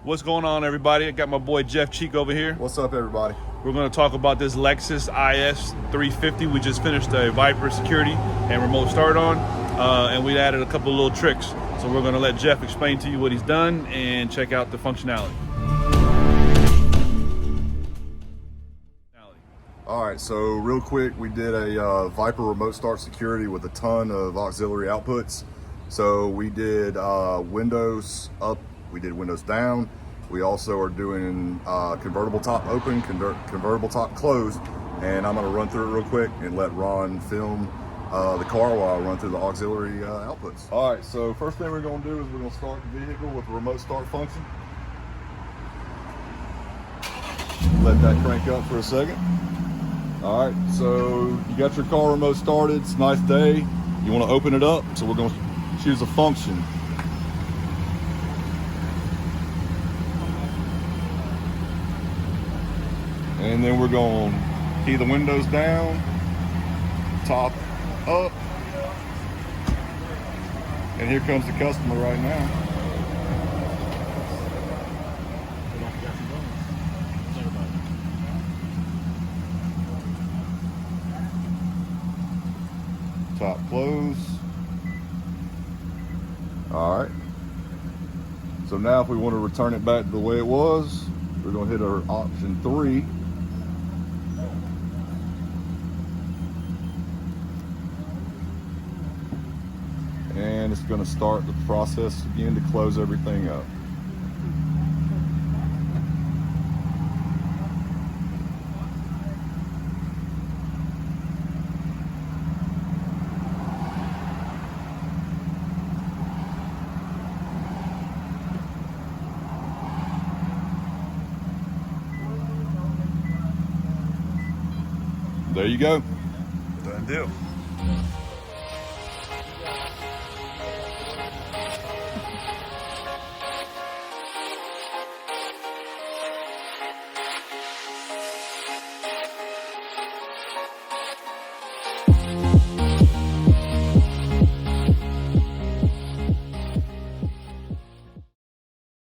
What's going on, everybody? I got my boy Jeff Cheek over here. What's up, everybody? We're going to talk about this Lexus IS350. We just finished a Viper security and remote start on, and we added a couple of little tricks. So we're going to let Jeff explain to you what he's done and check out the functionality. All right, so real quick, we did a Viper remote start security with a ton of auxiliary outputs. So we did windows up, we did windows down. We also are doing convertible top open, convertible top closed, and I'm gonna run through it real quick and let Ron film the car while I run through the auxiliary outputs. All right, so first thing we're gonna do is we're gonna start the vehicle with the remote start function. Let that crank up for a second. All right, so you got your car remote started, it's a nice day. You wanna open it up, so we're gonna choose a function. And then we're going to key the windows down, top up, and here comes the customer right now. Top close. All right. So now if we want to return it back to the way it was, we're going to hit our option 3. And it's going to start the process again to close everything up. There you go. Done deal.